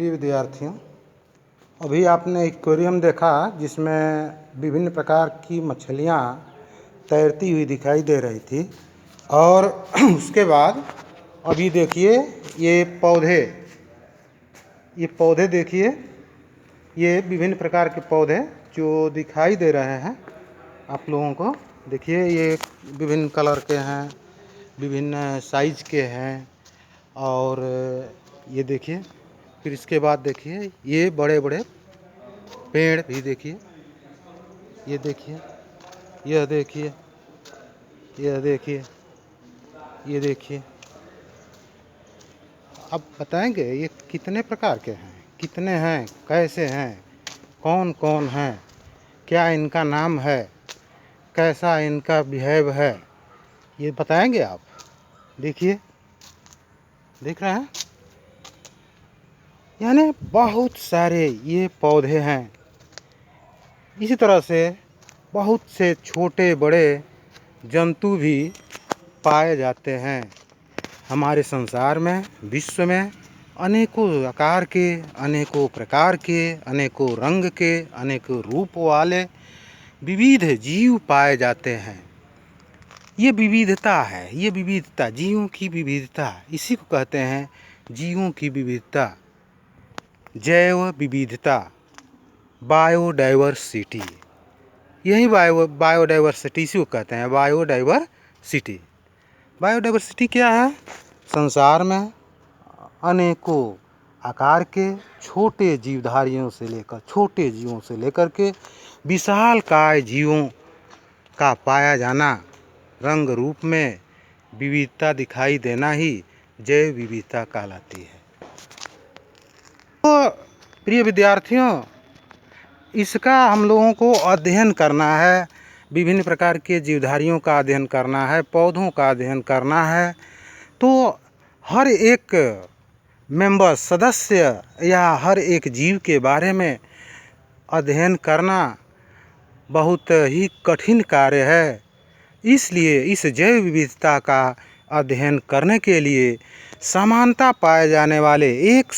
प्रिय विद्यार्थियों, अभी आपने एक्वेरियम देखा जिसमें विभिन्न प्रकार की मछलियाँ तैरती हुई दिखाई दे रही थी। और उसके बाद अभी देखिए ये पौधे देखिए, ये विभिन्न प्रकार के पौधे जो दिखाई दे रहे हैं आप लोगों को। देखिए ये विभिन्न कलर के हैं, विभिन्न साइज के हैं। और ये देखिए, फिर इसके बाद देखिए ये बड़े बड़े पेड़ भी देखिए, ये देखिए, यह देखिए, यह देखिए, ये देखिए। अब बताएंगे ये कितने प्रकार के हैं, कितने हैं, कैसे हैं, कौन कौन हैं, क्या इनका नाम है, कैसा इनका बिहेव है, ये बताएंगे आप। देखिए, देख रहे हैं, यानी बहुत सारे ये पौधे हैं। इसी तरह से बहुत से छोटे बड़े जंतु भी पाए जाते हैं हमारे संसार में। विश्व में अनेकों आकार के, अनेकों प्रकार के, अनेकों रंग के, अनेकों रूप वाले विविध जीव पाए जाते हैं। ये विविधता है, ये विविधता, जीवों की विविधता, इसी को कहते हैं जीवों की विविधता, जैव विविधता, बायोडाइवर्सिटी। यही बायोडाइवर्सिटी इसी को कहते हैं, बायोडाइवर्सिटी। बायोडाइवर्सिटी क्या है? संसार में अनेकों आकार के छोटे जीवधारियों से लेकर, छोटे जीवों से लेकर के विशालकाय जीवों का पाया जाना, रंग रूप में विविधता दिखाई देना ही जैव विविधता कहलाती है। तो प्रिय विद्यार्थियों, इसका हम लोगों को अध्ययन करना है, विभिन्न प्रकार के जीवधारियों का अध्ययन करना है, पौधों का अध्ययन करना है। तो हर एक मेंबर, सदस्य या हर एक जीव के बारे में अध्ययन करना बहुत ही कठिन कार्य है। इसलिए इस जैव विविधता का अध्ययन करने के लिए समानता पाए जाने वाले, एक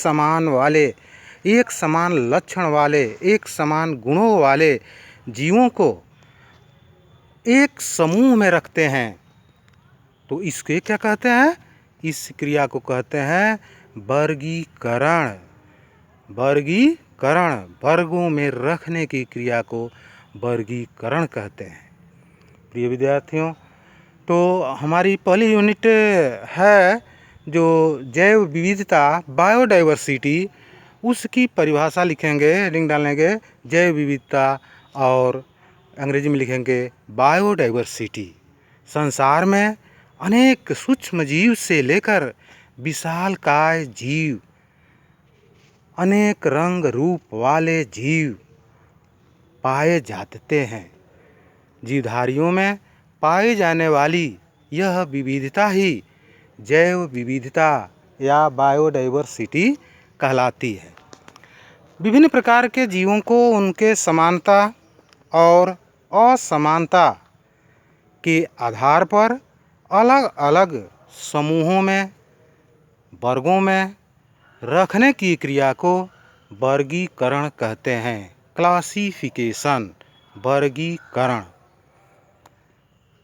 समान लक्षण वाले, एक समान गुणों वाले जीवों को एक समूह में रखते हैं। तो इसके क्या कहते हैं? इस क्रिया को कहते हैं वर्गीकरण। वर्गीकरण, वर्गों में रखने की क्रिया को वर्गीकरण कहते हैं। प्रिय विद्यार्थियों, तो हमारी पहली यूनिट है जो जैव विविधता, बायोडाइवर्सिटी, उसकी परिभाषा लिखेंगे, हेडिंग डालेंगे जैव विविधता, और अंग्रेजी में लिखेंगे बायोडाइवर्सिटी। संसार में अनेक सूक्ष्म जीव से लेकर विशालकाय जीव, अनेक रंग रूप वाले जीव पाए जाते हैं। जीवधारियों में पाई जाने वाली यह विविधता ही जैव विविधता या बायोडाइवर्सिटी कहलाती है। विभिन्न प्रकार के जीवों को उनके समानता और असमानता के आधार पर अलग अलग समूहों में, वर्गों में रखने की क्रिया को वर्गीकरण कहते हैं। क्लासिफिकेशन, वर्गीकरण।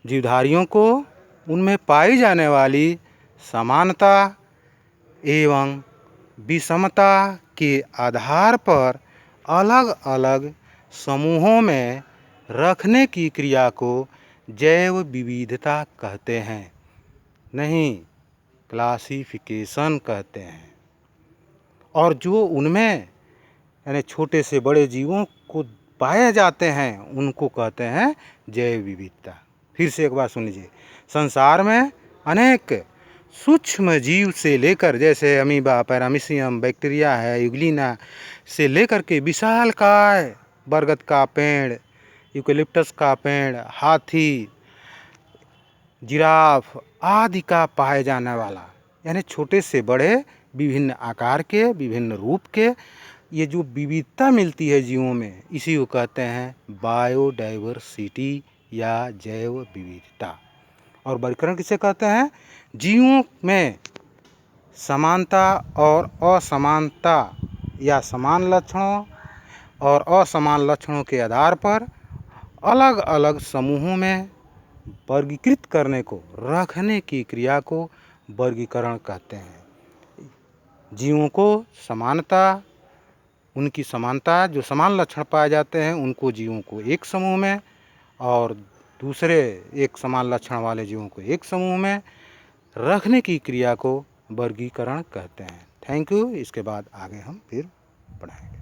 जीवधारियों को उनमें पाई जाने वाली समानता एवं विषमता के आधार पर अलग अलग समूहों में रखने की क्रिया को जैव विविधता कहते हैं, नहीं क्लासिफिकेशन कहते हैं। और जो उनमें यानी छोटे से बड़े जीवों को पाए जाते हैं उनको कहते हैं जैव विविधता। फिर से एक बार सुन लीजिए, संसार में अनेक सूक्ष्म जीव से लेकर, जैसे अमीबा, पैरामीशियम, बैक्टीरिया है, यूग्लिना से लेकर के विशालकाय बरगद का पेड़, यूकेलिप्टस का पेड़, हाथी, जिराफ आदि का पाए जाने वाला, यानी छोटे से बड़े विभिन्न आकार के, विभिन्न रूप के, ये जो विविधता मिलती है जीवों में, इसी को कहते हैं बायोडाइवर्सिटी या जैव विविधता। और वर्गीकरण किसे कहते हैं? जीवों में समानता और असमानता या समान लक्षणों और असमान लक्षणों के आधार पर अलग अलग समूहों में वर्गीकृत करने को, रखने की क्रिया को वर्गीकरण कहते हैं। जीवों को समानता, उनकी समानता, जो समान लक्षण पाए जाते हैं उनको, जीवों को एक समूह में, और दूसरे एक समान लक्षण वाले जीवों को एक समूह में रखने की क्रिया को वर्गीकरण कहते हैं। Thank you. इसके बाद आगे हम फिर पढ़ाएंगे।